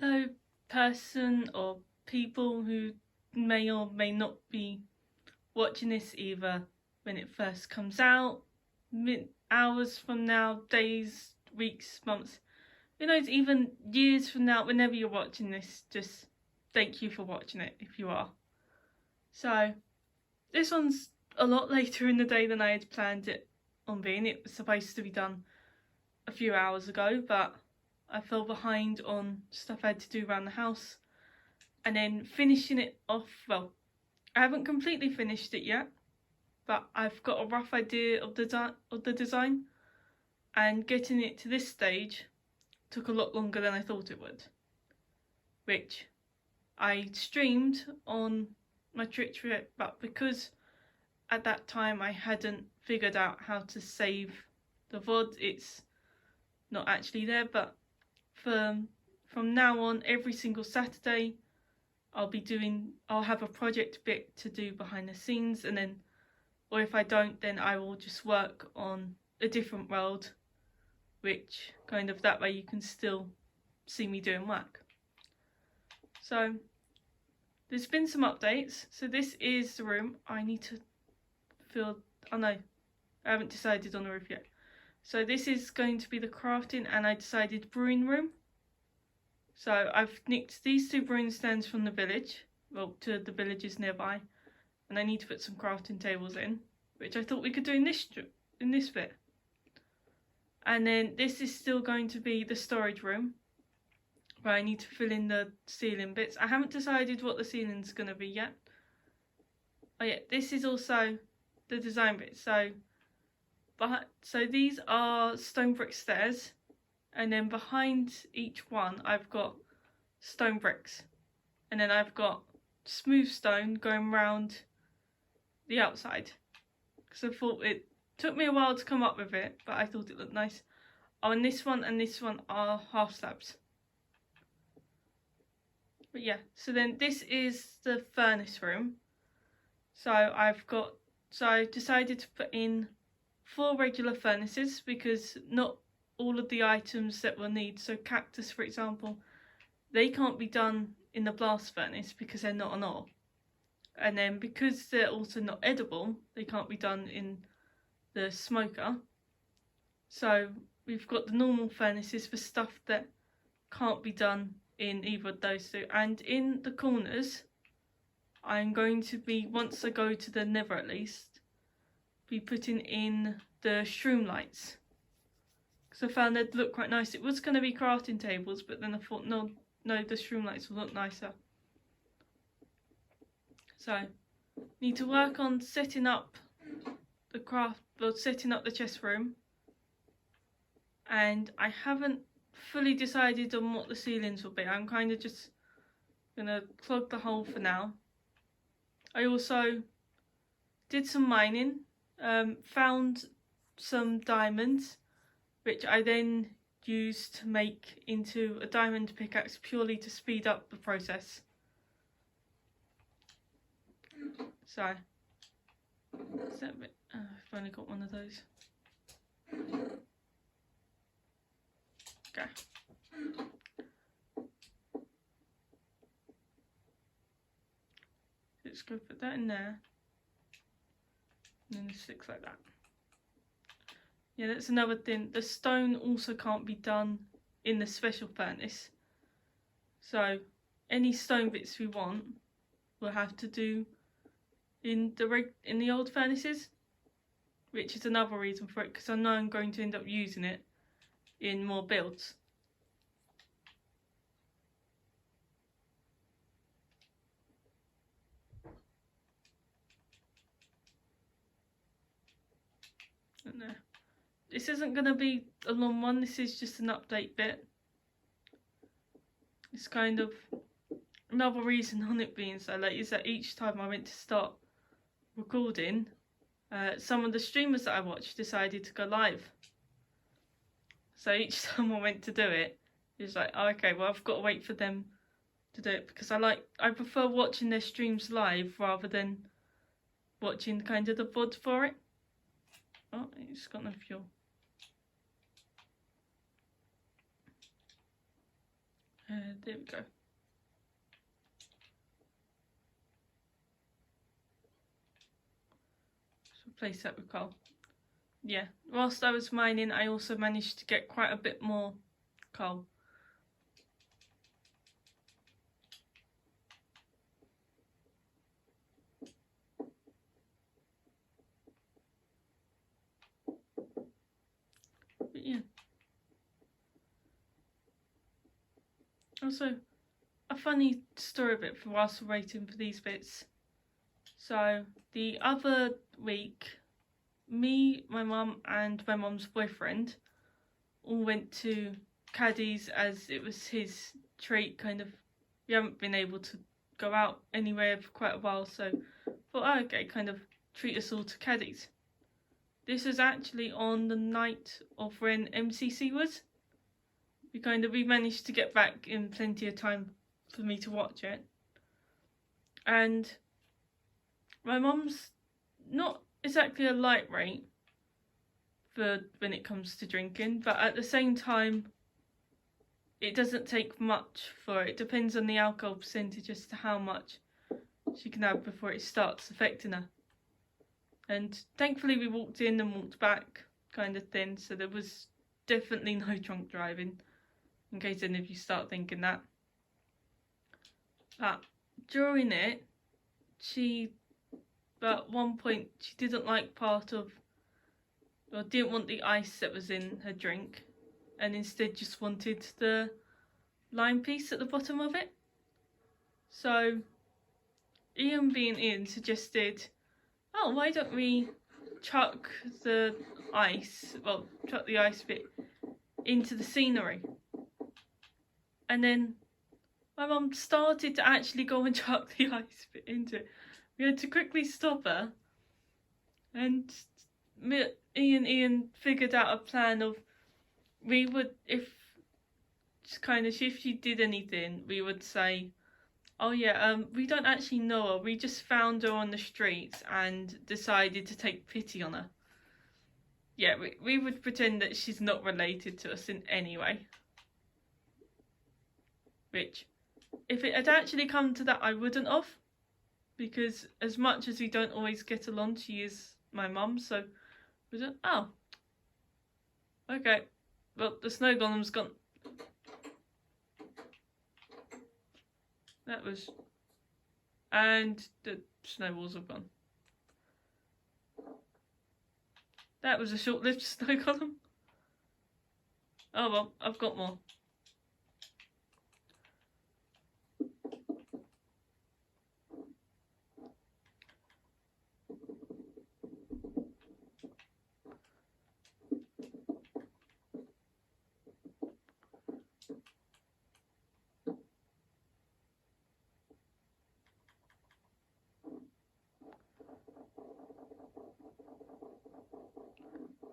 Hello, person or people who may or may not be watching this either when it first comes out, hours from now, days, weeks, months, who knows, even years from now, whenever you're watching this, just thank you for watching it if you are. So, this one's a lot later in the day than I had planned it on being. It was supposed to be done a few hours ago, but I fell behind on stuff I had to do around the house. And then finishing it off, well, I haven't completely finished it yet, but I've got a rough idea of the design, and getting it to this stage took a lot longer than I thought it would, which I streamed on my Twitch for it, but because at that time I hadn't figured out how to save the VOD, it's not actually there. But from now on, every single Saturday I'll have a project bit to do behind the scenes, and then, or if I don't, then I will just work on a different world, which kind of that way you can still see me doing work. So there's been some updates. So this is the room. I need to oh no, I haven't decided on the roof yet. So this is going to be the crafting, and I decided brewing room. So I've nicked these two brewing stands from the village, well, to the villages nearby, and I need to put some crafting tables in, which I thought we could do in this bit. And then this is still going to be the storage room, where I need to fill in the ceiling bits. I haven't decided what the ceiling's going to be yet. Oh yeah, this is also the design bit. So these are stone brick stairs, and then behind each one I've got stone bricks, and then I've got smooth stone going round the outside, because I thought it took me a while to come up with it, but I thought it looked nice. Oh, and this one are half slabs. But yeah, so then this is the furnace room. So I decided to put in 4 regular furnaces, because not all of the items that we'll need, so cactus for example, they can't be done in the blast furnace because they're not an ore. And then because they're also not edible, they can't be done in the smoker. So we've got the normal furnaces for stuff that can't be done in either of those two. And in the corners, I'm going to be, once I go to the Nether at least, be putting in the shroom lights, because I found they'd look quite nice. It was going to be crafting tables, but then I thought no, the shroom lights will look nicer. So need to work on setting up setting up the chest room, and I haven't fully decided on what the ceilings will be. I'm kind of just gonna plug the hole for now. I also did some mining, found some diamonds, which I then used to make into a diamond pickaxe purely to speed up the process. So, is that a bit? I've only got one of those. Okay. Let's go put that in there. And then it sticks like that. Yeah, that's another thing. The stone also can't be done in the special furnace. So any stone bits we want, we'll have to do in the old furnaces, which is another reason for it, because I know I'm going to end up using it in more builds. And there. This isn't going to be a long one, this is just an update bit. It's kind of another reason on it being so late is that each time I went to start recording, some of the streamers that I watched decided to go live. So each time I went to do it, it was like, oh, okay, well I've got to wait for them to do it, because I prefer watching their streams live rather than watching kind of the VOD for it. Oh, it's got no fuel. there we go. So replace that with coal. Yeah, whilst I was mining, I also managed to get quite a bit more coal. But yeah. Also, a funny story bit for whilst we're waiting for these bits. So, the other week, me, my mum, and my mum's boyfriend all went to Caddy's as it was his treat, kind of. We haven't been able to go out anywhere for quite a while, so thought, oh, okay, kind of treat us all to Caddy's. This was actually on the night of when MCC was. We managed to get back in plenty of time for me to watch it. And my mum's not exactly a lightweight for when it comes to drinking, but at the same time, it doesn't take much for it. It depends on the alcohol percentage as to how much she can have before it starts affecting her. And thankfully we walked in and walked back kind of thing, so there was definitely no drunk driving, in case any of you start thinking that. But during it, at one point, she didn't like didn't want the ice that was in her drink, and instead just wanted the lime piece at the bottom of it. So Ian, being Ian, suggested, oh, why don't we chuck the ice bit into the scenery. And then my mum started to actually go and chuck the ice bit into it. We had to quickly stop her, and Ian figured out a plan of, if she did anything, we would say, oh yeah, we don't actually know her, we just found her on the streets and decided to take pity on her. Yeah, we would pretend that she's not related to us in any way. Which, if it had actually come to that, I wouldn't have. Because as much as we don't always get along, she is my mum, so we don't, oh. Okay, well, the snow golem's gone. That was... And the snowballs have gone. That was a short-lived snow golem. Oh well, I've got more.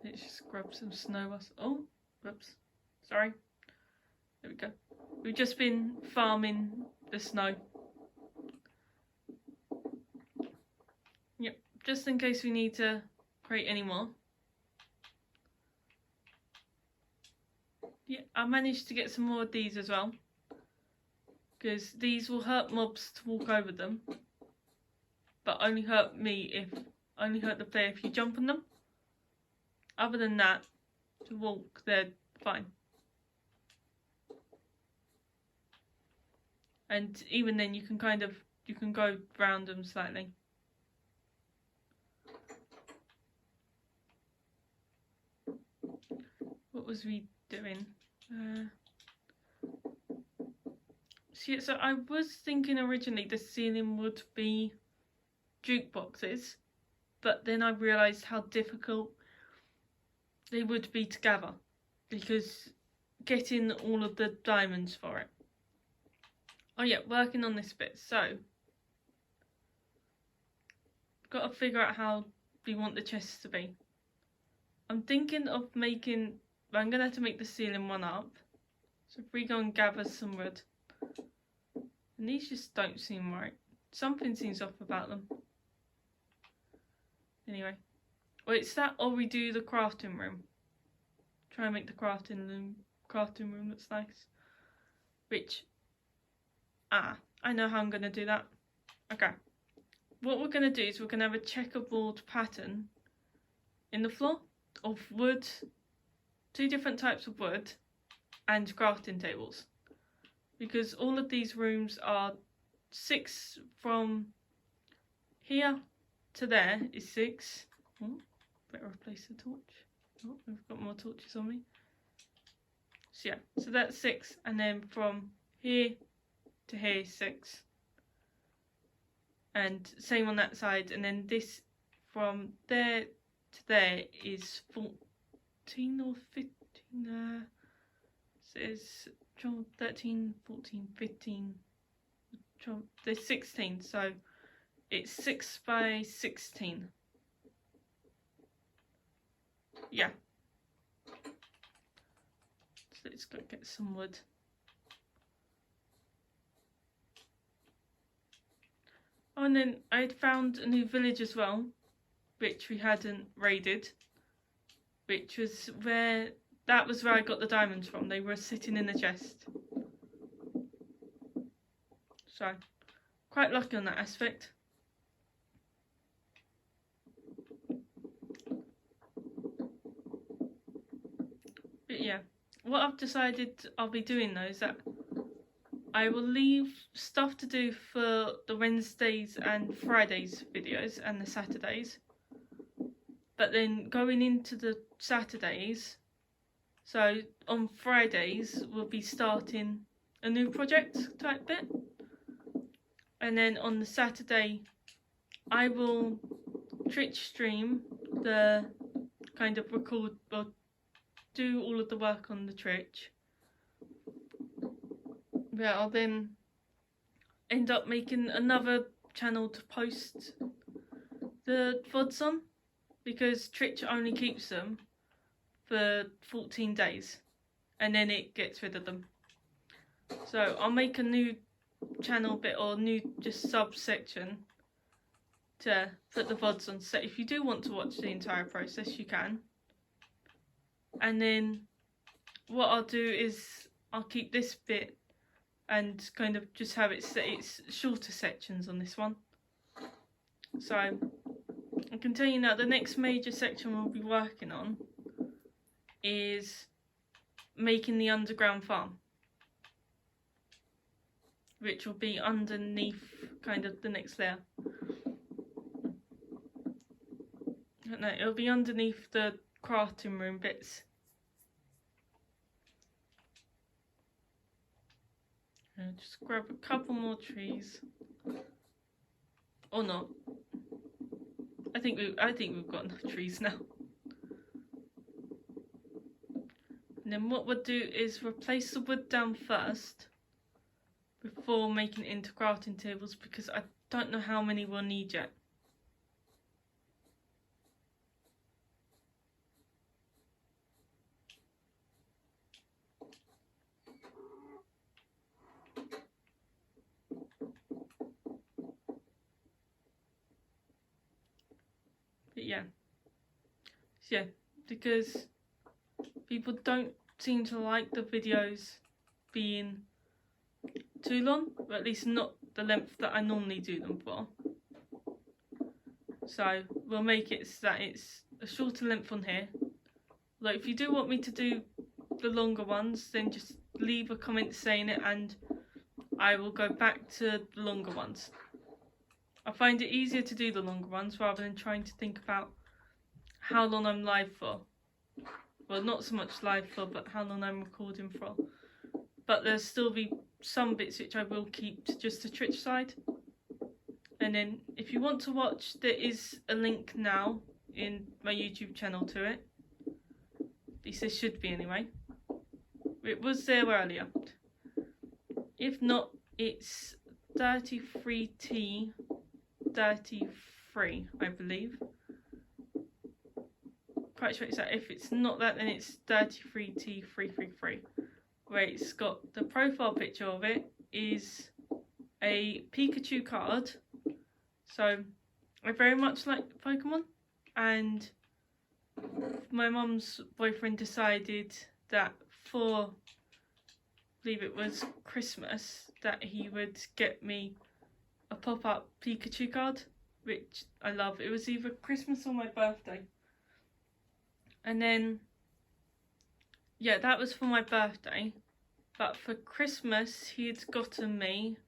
Let's just grab some snow. Oh, whoops. Sorry. There we go. We've just been farming the snow. Yep, just in case we need to create any more. Yeah, I managed to get some more of these as well, because these will hurt mobs to walk over them, but only hurt the player if you jump on them. Other than that, to walk, they're fine. And even then, you can go round them slightly. What was we doing? So I was thinking originally the ceiling would be jukeboxes, but then I realised how difficult they would be to gather, because getting all of the diamonds for it. Oh yeah, working on this bit. So, got to figure out how we want the chests to be. I'm thinking of making, but I'm going to have to make the ceiling one up. So if we go and gather some wood. And these just don't seem right. Something seems off about them. Anyway. Well, it's that, or we do the crafting room. Try and make the crafting room looks nice. Which, I know how I'm going to do that. Okay. What we're going to do is we're going to have a checkerboard pattern in the floor of wood, 2 different types of wood, and crafting tables. Because all of these rooms are 6 from here to there is 6. Oh, better replace the torch. Oh, I've got more torches on me. So yeah, so that's 6, and then from here to here is 6. And same on that side, and then this from there to there is 14 or 15. Says 12, 13, 14, 15, 12, there's 16, so it's 6 by 16. Yeah. So let's go get some wood. Oh, and then I'd found a new village as well, which we hadn't raided, which was where, that was where I got the diamonds from. They were sitting in the chest. So, quite lucky on that aspect. But yeah, what I've decided I'll be doing though is that I will leave stuff to do for the Wednesdays and Fridays videos and the Saturdays. But then going into the Saturdays, so on Fridays we'll be starting a new project type bit. And then on the Saturday I will Twitch stream the kind of record or do all of the work on the Twitch. Yeah, I'll then end up making another channel to post the VODs on, because Twitch only keeps them for 14 days and then it gets rid of them. So I'll make a new channel bit or new just subsection to put the VODs on. So if you do want to watch the entire process, you can. And then what I'll do is I'll keep this bit and kind of just have it's shorter sections on this one. So I can tell you now, the next major section we'll be working on is making the underground farm, which will be underneath kind of the next layer. No, it'll be underneath the crafting room bits. I'll just grab a couple more trees, or not. I think we've got enough trees now. And then what we'll do is replace the wood down first before making it into crafting tables, because I don't know how many we'll need yet. But yeah, so yeah, because people don't seem to like the videos being too long, or at least not the length that I normally do them for. So we'll make it so that it's a shorter length on here. Like if you do want me to do the longer ones, then just leave a comment saying it and I will go back to the longer ones. I find it easier to do the longer ones rather than trying to think about how long I'm live for. Well, not so much live for, but how long I'm recording for. But there'll still be some bits which I will keep to just the Twitch side. And then if you want to watch, there is a link now in my YouTube channel to it. At least there should be anyway. It was there earlier. If not, it's 33T 33, I believe. Quite sure it's that. If it's not that, then it's 33T333. Where it's got the profile picture of it is a Pikachu card. So I very much like Pokemon, and my mum's boyfriend decided that for believe it was Christmas, that he would get me a pop-up Pikachu card, which I love. It was either Christmas or my birthday. And then, yeah, that was for my birthday. But for Christmas, he had gotten me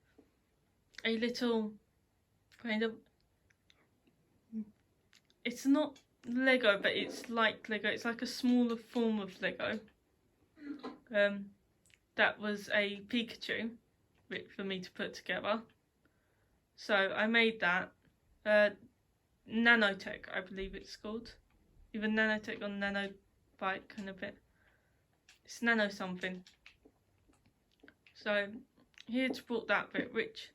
a little kind of, it's not Lego, but it's like Lego. It's like a smaller form of Lego. That was a Pikachu for me to put together. So I made that. Nanotech, I believe it's called. Either Nanotech or Nanobike, kind of bit. It's Nano something. So he had brought that bit, which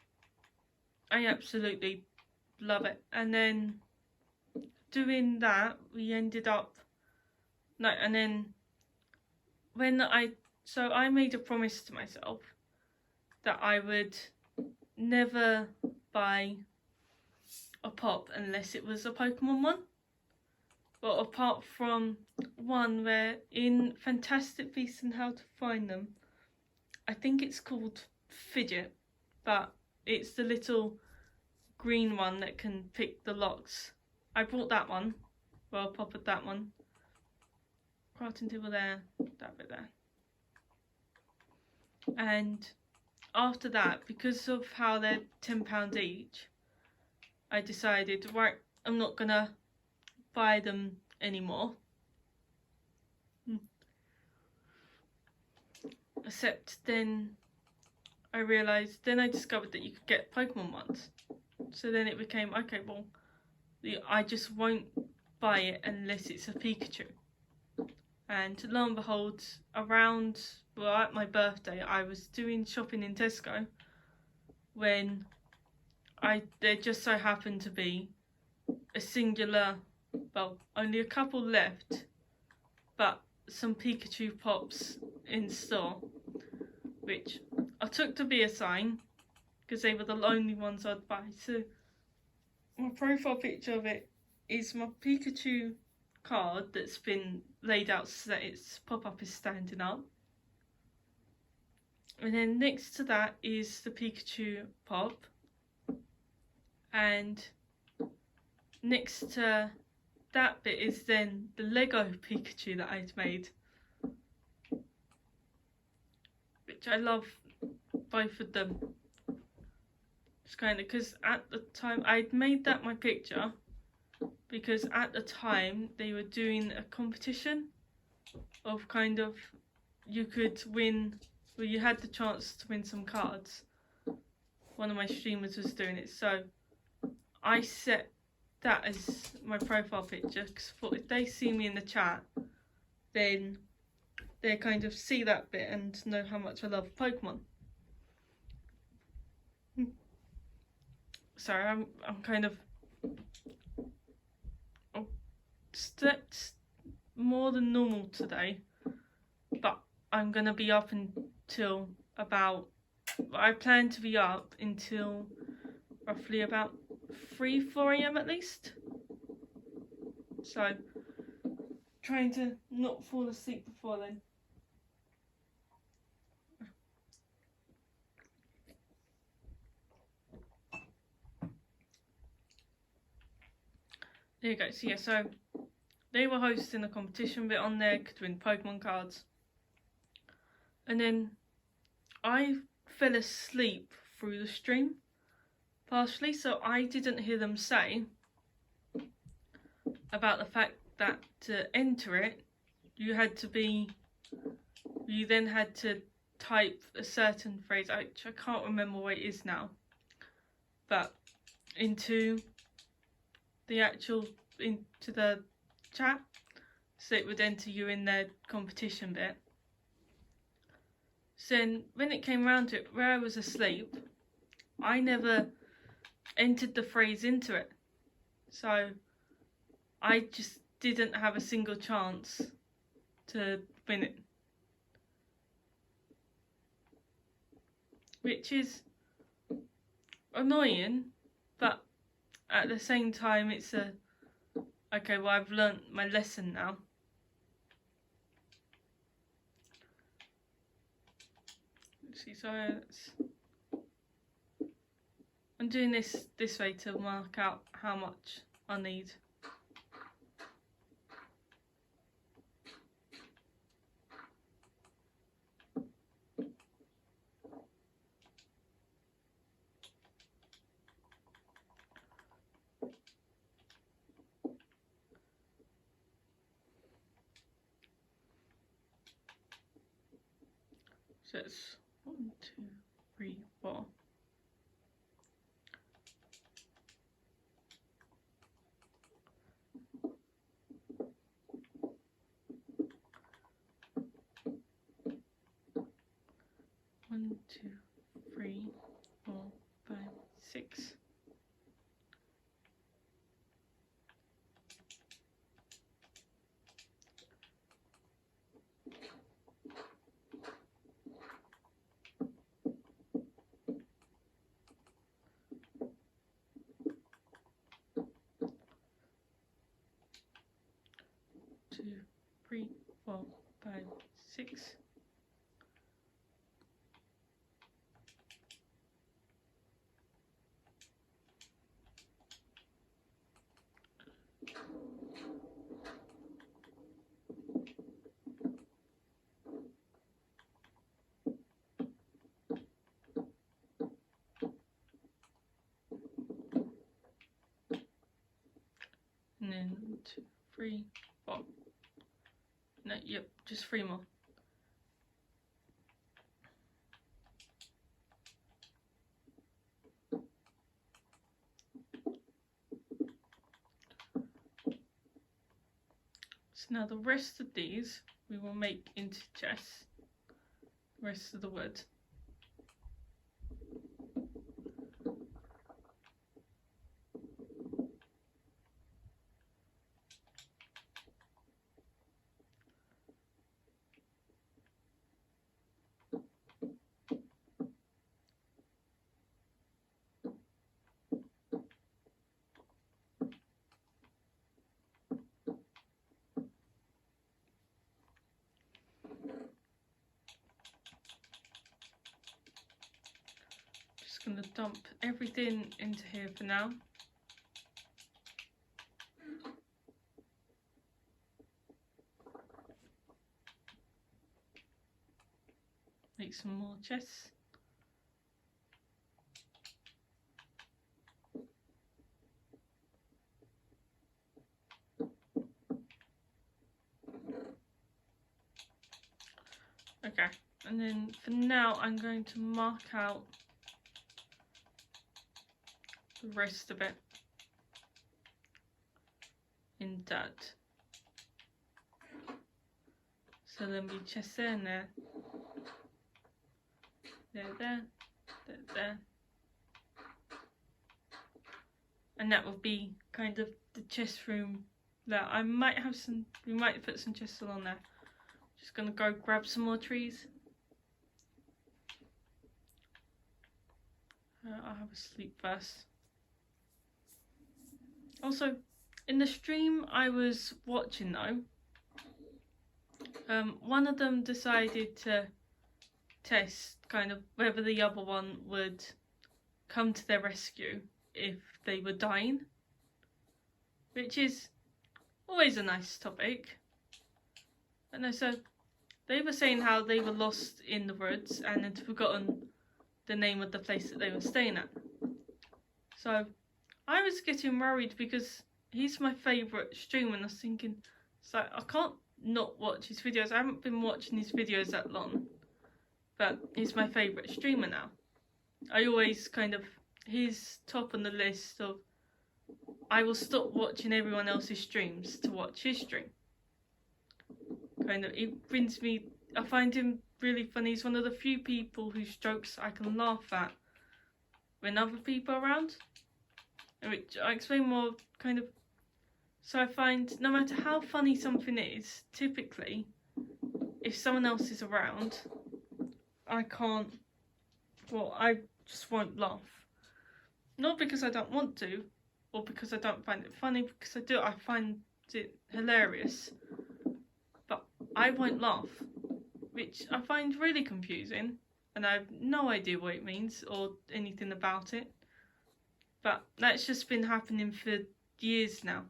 I absolutely love it. And then doing that, we ended up, no, and then when I made a promise to myself that I would never buy a pop unless it was a Pokemon one. Well, apart from one where in Fantastic Beasts and How to Find Them, I think it's called Fidget, but it's the little green one that can pick the locks. I bought that one. Well, pop at that one. Crafting table there, that bit there. And after that, because of how they're £10 each, I decided, right, I'm not gonna buy them anymore. Except then I discovered that you could get Pokemon ones. So then it became, okay, well, I just won't buy it unless it's a Pikachu. And lo and behold, at my birthday, I was doing shopping in Tesco when there just so happened to be a singular, well, only a couple left, but some Pikachu pops in store, which I took to be a sign because they were the only ones I'd buy. So my profile picture of it is my Pikachu card that's been laid out so that its pop-up is standing up. And then next to that is the Pikachu pop. And next to that bit is then the Lego Pikachu that I'd made. Which I love both of them. It's kind of, because at the time I'd made that my picture because at the time they were doing a competition of kind of, you could win, well, you had the chance to win some cards. One of my streamers was doing it, so I set that as my profile picture because I thought if they see me in the chat, then they kind of see that bit and know how much I love Pokemon. Sorry, I'm kind of slept more than normal today, but I'm gonna be up until about, I plan to be up until roughly about 3-4 AM at least. So trying to not fall asleep before then. There you go. So yeah, so they were hosting a competition bit on there, could win Pokemon cards. And then I fell asleep through the stream, partially, so I didn't hear them say about the fact that to enter it, you then had to type a certain phrase, which I can't remember what it is now, but into the chat, so it would enter you in their competition bit. So then when it came around to it, where I was asleep, I never entered the phrase into it, so I just didn't have a single chance to win it, which is annoying, but at the same time it's okay, well, I've learnt my lesson now. See, so I'm doing this way to mark out how much I need. So it's 1, 2, 3, 4. One, 2, 3, 4, 5, 6. Two, 3, 4, 5, 6. And then 1, 2, 3, 4. No, yep, just 3 more. So now the rest of these we will make into chests. The rest of the wood. Just gonna dump everything into here for now. Make some more chests. Okay, and then for now I'm going to mark out the rest of it in dirt. So there'll be chests there and there. There. And that will be kind of the chest room that I might have some, we might put some chests along there. Just gonna go grab some more trees. I'll have a sleep first. Also, in the stream I was watching though, one of them decided to test kind of whether the other one would come to their rescue if they were dying, which is always a nice topic. And so they were saying how they were lost in the woods and had forgotten the name of the place that they were staying at. So I was getting worried because he's my favourite streamer, and I was thinking, it's like, I can't not watch his videos. I haven't been watching his videos that long, but he's my favourite streamer now. I always kind of, he's top on the list of, I will stop watching everyone else's streams to watch his stream. Kind of, it brings me, I find him really funny. He's one of the few people whose jokes I can laugh at when other people are around. Which I explain more kind of, so I find no matter how funny something is, typically, if someone else is around, I can't, well, I just won't laugh. Not because I don't want to, or because I don't find it funny, because I do, I find it hilarious. But I won't laugh, which I find really confusing. and I have no idea what it means or anything about it. But that's just been happening for years now.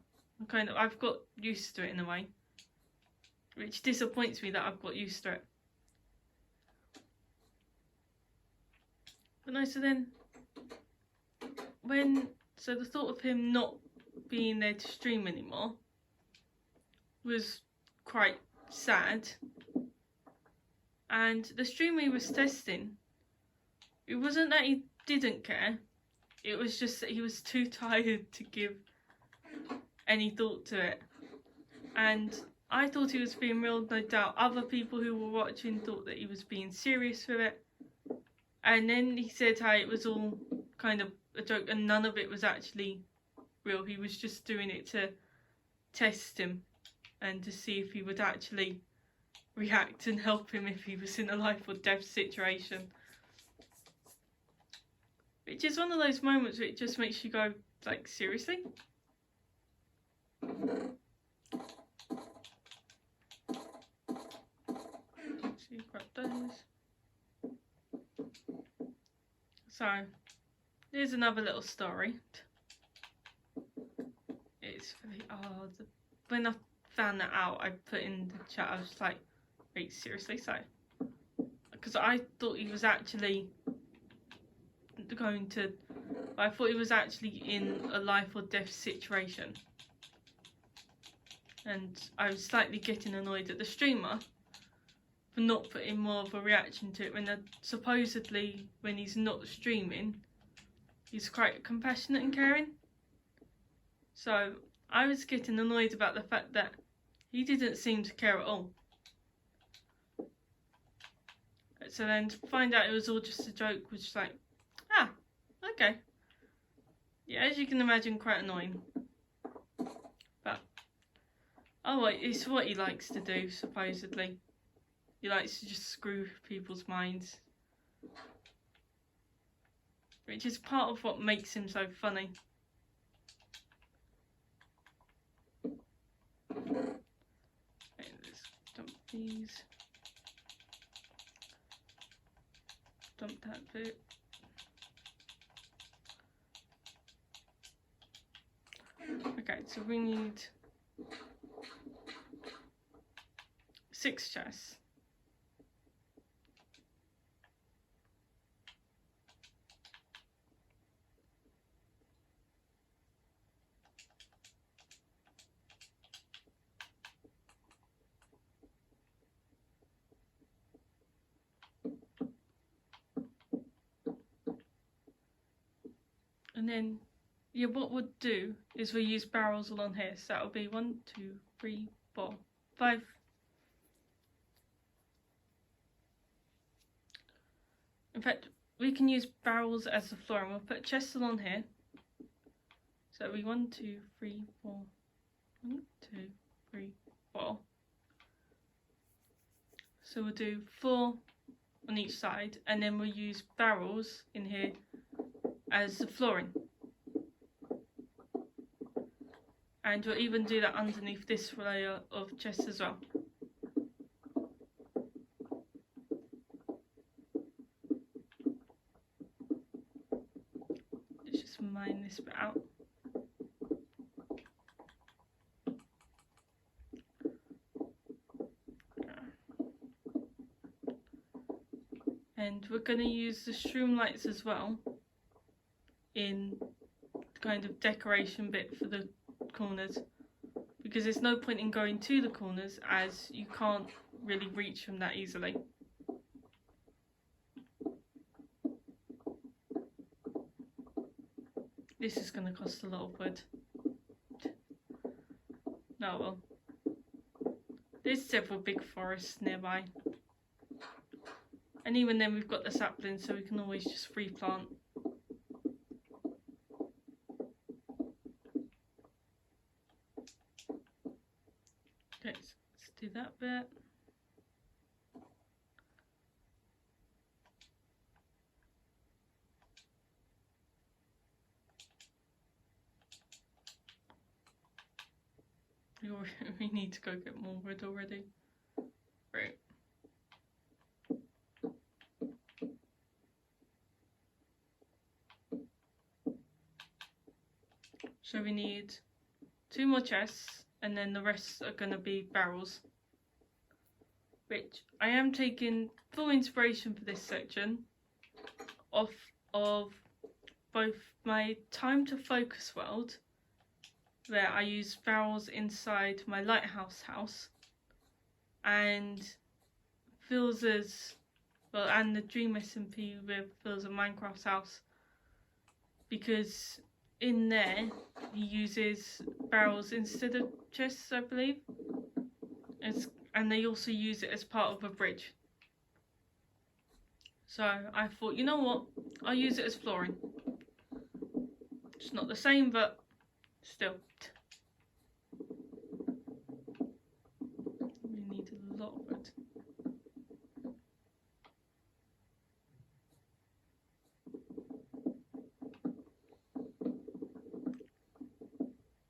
I've got used to it in a way, which disappoints me that I've got used to it. But no, so then so the thought of him not being there to stream anymore was quite sad. And the stream he was testing, it wasn't that he didn't care, it was just that he was too tired to give any thought to it. And I thought he was being real, no doubt other people who were watching thought that he was being serious with it. And then he said how it was all kind of a joke and none of it was actually real. He was just doing it to test him and to see if he would actually react and help him if he was in a life or death situation. Which is one of those moments where it just makes you go, like, seriously? So you grab those. So, here's another little story. It's really, when I found that out, I put in the chat, I was like, wait, seriously? So, because I thought he was actually I thought he was actually in a life or death situation. And I was slightly getting annoyed at the streamer for not putting more of a reaction to it when supposedly when he's not streaming, he's quite compassionate and caring. So I was getting annoyed about the fact that he didn't seem to care at all. So then to find out it was all just a joke was just like, okay. Yeah, as you can imagine, quite annoying. But, it's what he likes to do, supposedly. He likes to just screw people's minds. Which is part of what makes him so funny. Okay, let's dump these. Dump that bit. Okay, so we need 6 chests. And then, yeah, what we'll do is we'll use barrels along here. So that'll be 1, 2, 3, 4, 5. In fact, we can use barrels as the floor and we'll put chests along here. So it'll be 1, 2, 3, 4. 1, 2, 3, 4. So we'll do 4 on each side and then we'll use barrels in here as the flooring. And we'll even do that underneath this layer of chests as well. Let's just mine this bit out. And we're going to use the shroom lights as well in the kind of decoration bit for the corners, because there's no point in going to the corners as you can't really reach them that easily. This is going to cost a lot of wood. No, well, there's several big forests nearby. And even then we've got the saplings, so we can always just replant. Okay, so let's do that bit. We need to go get more wood already. Right. So we need 2 more chests, and then the rest are going to be barrels. Which I am taking full inspiration for this section off of both my Time to Focus world, where I use barrels inside my lighthouse house, and Phil's, well, and the Dream SMP with Phil's Minecraft house, because in there he uses barrels instead of chests, I believe, and they also use it as part of a bridge. So I thought, you know what, I'll use it as flooring. It's not the same, but still. We need a lot of wood.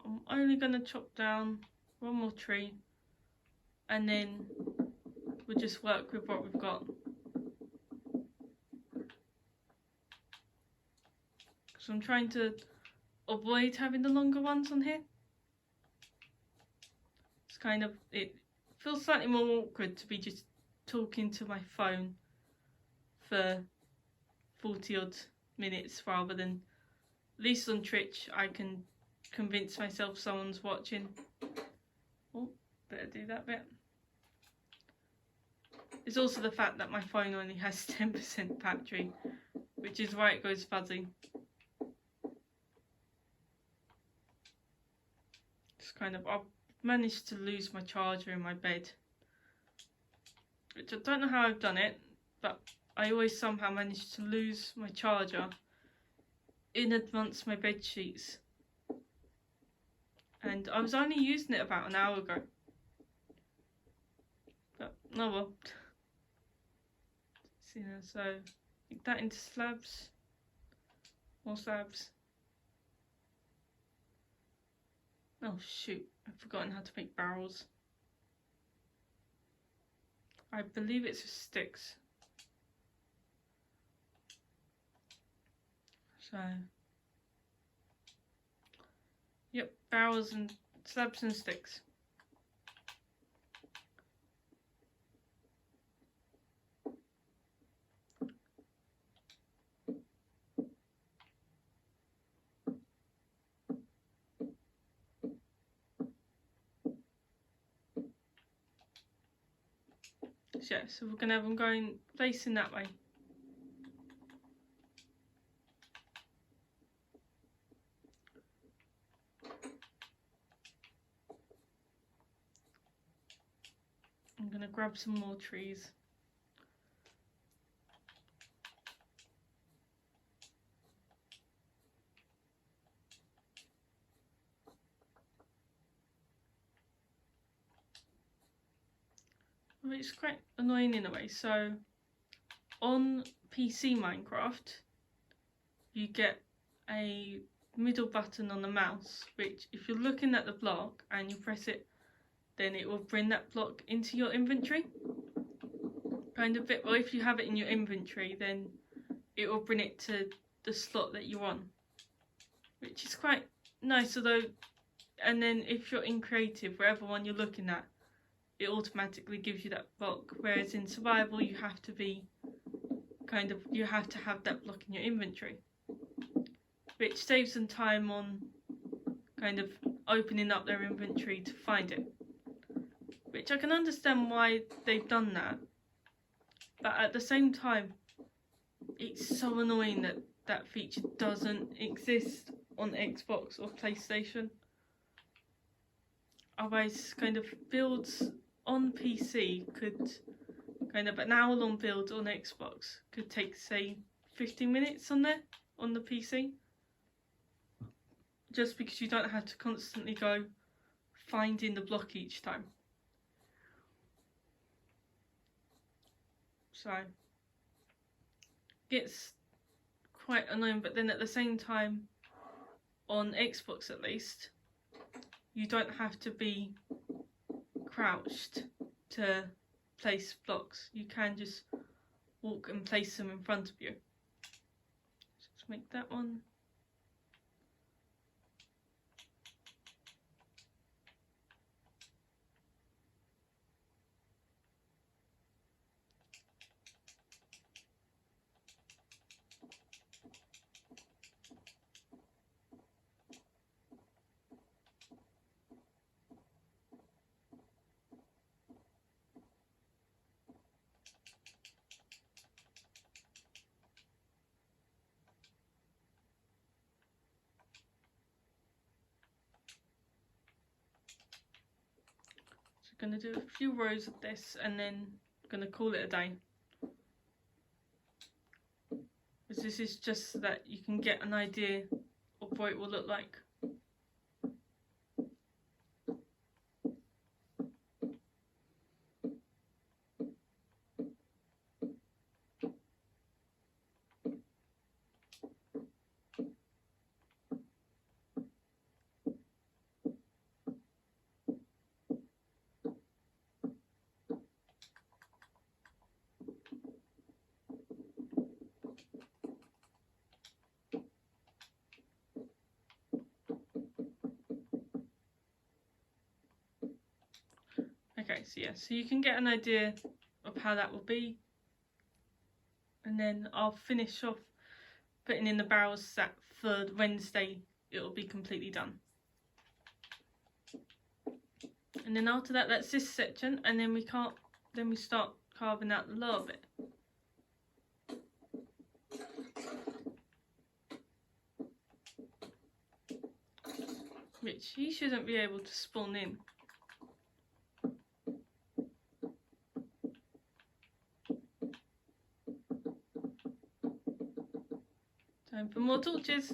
I'm only going to chop down 1 more tree, and then we'll just work with what we've got. So I'm trying to avoid having the longer ones on here. It's kind of, it feels slightly more awkward to be just talking to my phone for 40 odd minutes, rather than, at least on Twitch, I can convince myself someone's watching. Oh, better do that bit. It's also the fact that my phone only has 10% battery, which is why it goes fuzzy. It's kind of, I've managed to lose my charger in my bed, which I don't know how I've done it, but I always somehow manage to lose my charger in amongst my bed sheets. And I was only using it about an hour ago. But, oh well. So, make that into slabs. More slabs. Oh shoot, I've forgotten how to make barrels. I believe it's just sticks. So, yep, barrels and slabs and sticks. So, yeah, so we're gonna have them going facing that way. I'm gonna grab some more trees. Well, it's quite annoying in a way. So on PC Minecraft, you get a middle button on the mouse, which if you're looking at the block and you press it, then it will bring that block into your inventory. Kind of bit, or if you have it in your inventory, then it will bring it to the slot that you're on, which is quite nice. Although, and then if you're in creative, wherever one you're looking at, it automatically gives you that block. Whereas in survival, you have to be you have to have that block in your inventory, which saves them time on kind of opening up their inventory to find it. Which I can understand why they've done that, but at the same time, it's so annoying that that feature doesn't exist on Xbox or PlayStation. Otherwise, kind of builds on PC could, kind of an hour-long build on Xbox could take, say, 15 minutes on there, on the PC. Just because you don't have to constantly go finding the block each time. So, it's quite annoying, but then at the same time, on Xbox at least, you don't have to be crouched to place blocks. You can just walk and place them in front of you. Let's make that one. going to do a few rows of this and then I'm going to call it a day. Because this is just so that you can get an idea of what it will look like. Okay, so yeah, so you can get an idea of how that will be, and then I'll finish off putting in the barrels that for Wednesday it will be completely done. And then after that, that's this section, and then we start carving out the lower bit. Which he shouldn't be able to spawn in. Time for more torches.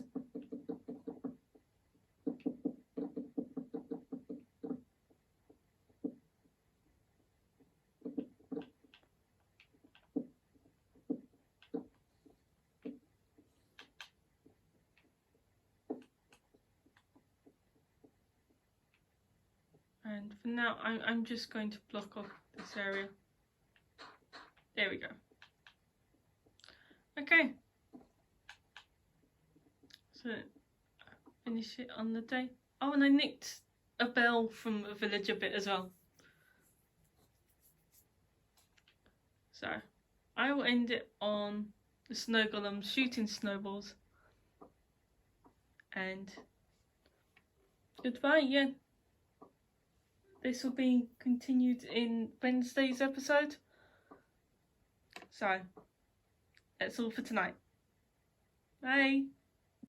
And for now, I'm just going to block off this area. There we go. Okay. So, finish it on the day. Oh, and I nicked a bell from a villager bit as well. So, I will end it on the snow golem shooting snowballs. And goodbye, yeah. This will be continued in Wednesday's episode. So, that's all for tonight. Bye.